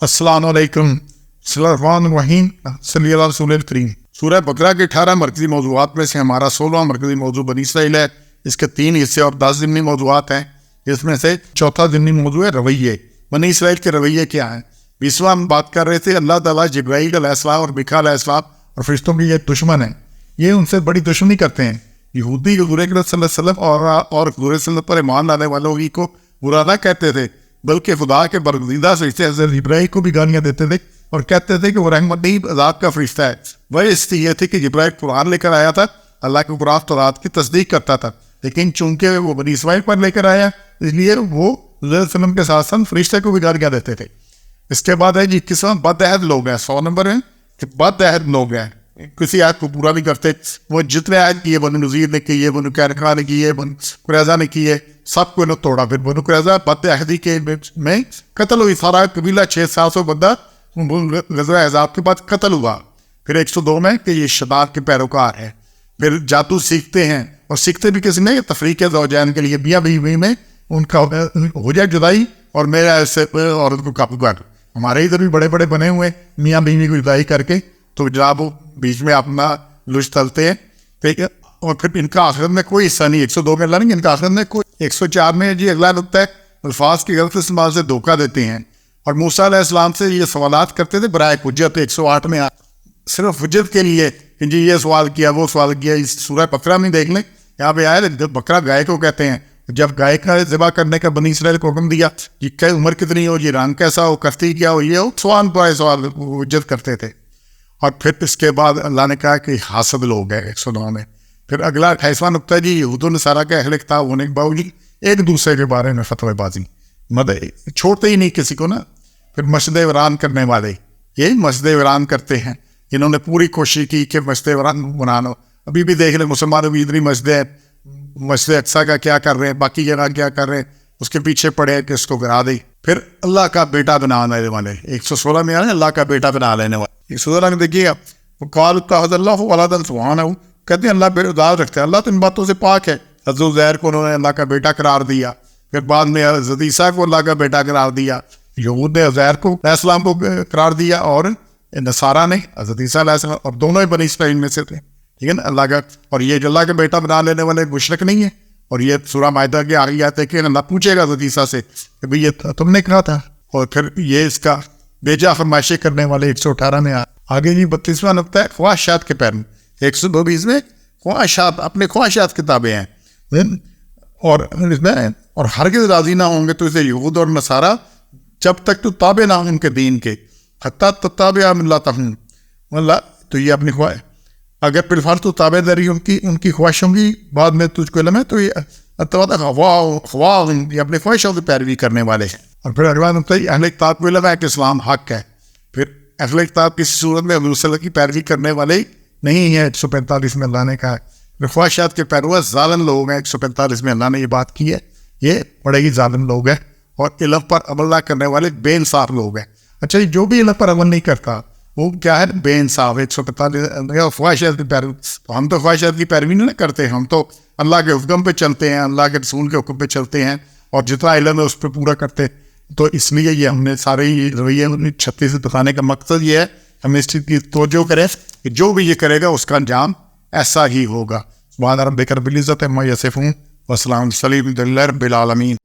السلام علیکم الرحمن الرحیم صلی اللہ رسول الکریم۔ سورہ بقرہ کے 18 مرکزی موضوعات میں سے ہمارا 16واں مرکزی موضوع بنی اسرائیل ہے۔ اس کے 3 حصے اور 10 ضمنی موضوعات ہیں۔ اس میں سے چوتھا ضمنی موضوع ہے رویے، بنی اسرائیل کے رویے کیا ہیں۔ 20واں ہم بات کر رہے تھے اللہ تعالیٰ جبرائیل علیہ السلام اور میکا علیہ السلام اور فرشتوں کی یہ دشمن ہیں، یہ ان سے بڑی دشمنی کرتے ہیں۔ یہودی حضور اکرم صلی اللہ علیہ وسلم اور حضور صلی اللہ علیہ وسلم پر ایمان لانے والوں ہی کو برا نہ کہتے تھے، بلکہ خدا کے برگزیدہ فرشتے حضرت جبرائیل کو بھی گالیاں دیتے تھے اور کہتے تھے کہ وہ رحمت نہیں عذاب کا فرشتہ ہے۔ وجہ اس کی یہ تھی کہ جبرائیل قرآن لے کر آیا تھا، اللہ کے قرآن تورات کی تصدیق کرتا تھا، لیکن چونکہ وہ بنی اسرائیل پر لے کر آیا اس لیے وہ حضرت صلی اللہ علیہ وسلم کے ساتھ ساتھ فرشتے کو بھی گالیاں دیتے تھے۔ اس کے بعد ہے جی قسم بد عہد لوگ ہیں، 100 نمبر ہے کہ بد عہد لوگ ہیں، کسی عہد کو پورا نہیں کرتے۔ وہ جتنے عہد کیے، بنو نذیر نے کیے، بنو قینقاع نے کیے، بنو قریظہ نے کیے، سب کو انہوں توڑا۔ پھر بنو قریظہ بد عہدی کے میں قتل ہوئی، سارا قبیلہ 600-700 بندہ غزوہ احزاب کے بعد قتل ہوا۔ پھر 102 میں کہ یہ شیطان کے پیروکار ہیں۔ پھر جادو سیکھتے ہیں، اور سیکھتے بھی کسی نے تفریق زوجین کے لیے، میاں بیوی میں ان کا ہو جائے جدائی اور میرا ایسے عورت کو قابو کر۔ ہمارے ادھر بھی بڑے بڑے بنے ہوئے میاں بیوی کو جدائی کر کے تو جناب وہ بیچ میں اپنا لش تلتے ہیں، ٹھیک ہے، اور پھر ان کا آخرت میں کوئی حصہ نہیں۔ 102 میں اللہ نہیں، ان کا آخرت میں کوئی۔ 104 میں جی اگلا نقطہ ہے الفاظ کی غلط استعمال سے دھوکہ دیتے ہیں، اور موسیٰ علیہ السلام سے یہ سوالات کرتے تھے برائے حجت۔ 108 میں صرف حجت کے لیے کہ جی یہ سوال کیا وہ سوال کیا۔ اس سورہ بقرہ میں دیکھ لیں، یہاں پہ آیا بقرہ گائے کو کہتے ہیں۔ جب گائے کا ذبح کرنے کا بنی اسرائیل کو حکم دیا، یہ عمر کتنی ہو، یہ رنگ کیسا ہو، کرتی کیا ہو، یہ ہو، سوال پہ سوال حجت کرتے تھے۔ اور پھر اس کے بعد اللہ نے کہا کہ حاسد لوگ ہیں 109 میں۔ پھر اگلا 28واں نقطہ جی یہود و نصارہ کے اہل کتاب ہونے کے باوجود ایک دوسرے کے بارے میں فتوی بازی، چھوڑتے ہی نہیں کسی کو نا۔ پھر مسجد ویران کرنے والے، یہ مسجد ویران کرتے ہیں، انہوں نے پوری کوشش کی کہ مسجد ویران بنانا۔ ابھی بھی دیکھ لیں مسلمانوں بھی اتنی مسجد ہے، مسجد اقصیٰ کا کیا کر رہے ہیں، باقی جگہ کیا کر رہے ہیں، اس کے پیچھے پڑے کہ اس کو گرا دیں۔ پھر اللہ کا بیٹا بنانے والے 116 میں آنے اللہ کا بیٹا بنا لینے والے۔ 116 میں دیکھیے آپ قال اتخذ اللہ ولدا سبحانہ، کہتے ہیں اللہ بے اولاد رکھتے ہیں، اللہ تو ان باتوں سے پاک ہے۔ حضرت عزیر کو انہوں نے اللہ کا بیٹا قرار دیا، پھر بعد میں حضرت عیسیٰ کو اللہ کا بیٹا قرار دیا۔ یہود نے عزیر کو علیہ السلام کو قرار دیا، اور نصارہ نے حضرت عیسیٰ علیہ السلام، اور دونوں ہی بنی اسرائیل میں سے تھے، ٹھیک ہے نا اللہ کا۔ اور یہ جو اللہ کا بیٹا بنا لینے والے مشرک نہیں ہے، اور یہ سورہ مائدہ کے آگے آتے ہیں کہ اللہ پوچھے گا حضرت عیسیٰ سے کہ بھئی یہ تم نے کہا تھا۔ اور پھر یہ اس کا بیجا فرمائشیں کرنے والے 118 میں آگے جی 32واں نقطہ ہے خواہشات کے پیرو۔ 122 میں خواہشات، اپنے خواہشات کے تابع ہیں، اور اس میں اور ہرگز راضی نہ ہوں گے تو اسے یہود اور نصارہ جب تک تو تابع نہ ہوں ان کے دین کے، حتیٰ تتبع ملتہم، اللہ تو یہ اپنی خواہش، اگر بالفرض تو تابع داری ان کی خواہشوں کی بعد میں تجھ کو علم ہے تو یہ خواہ یہ اپنے خواہشوں کی پیروی کرنے والے ہیں۔ اور پھر اگلا نقطہ اہل کتاب کو علم ہے کہ اسلام حق ہے، پھر اہل کتاب کسی صورت میں حضور صلی اللہ علیہ وسلم کی پیروی کرنے والے نہیں ہیں۔ 145 میں اللہ نے کہا ہے خواہشات کے پیرو ظالم لوگ ہیں۔ 145 میں اللہ نے یہ بات کی ہے، یہ بڑے ہی ظالم لوگ ہیں، اور علم پر عمل نہ کرنے والے بے انصاف لوگ ہیں۔ اچھا جی جو بھی علم پر عمل نہیں کرتا وہ کیا ہے؟ بے انصاف۔ 145 خواہشات کی پیروی، تو ہم تو خواہشات کی پیروی نہیں کرتے، ہم تو اللہ کے حکم پہ چلتے ہیں، اللہ کے رسول کے حکم پہ چلتے ہیں، اور جتنا علم ہے اس پہ پورا کرتے ہیں۔ تو اس لیے یہ ہم نے سارے رویے 36 سے بتانے کا مقصد یہ ہے، ہم اس چیز کی توجہ کریں کہ جو بھی یہ کرے گا اس کا انجام ایسا ہی ہوگا۔ سبحان ربک رب العزت عما یصفون وسلام علی المرسلین والحمد للہ رب العالمین۔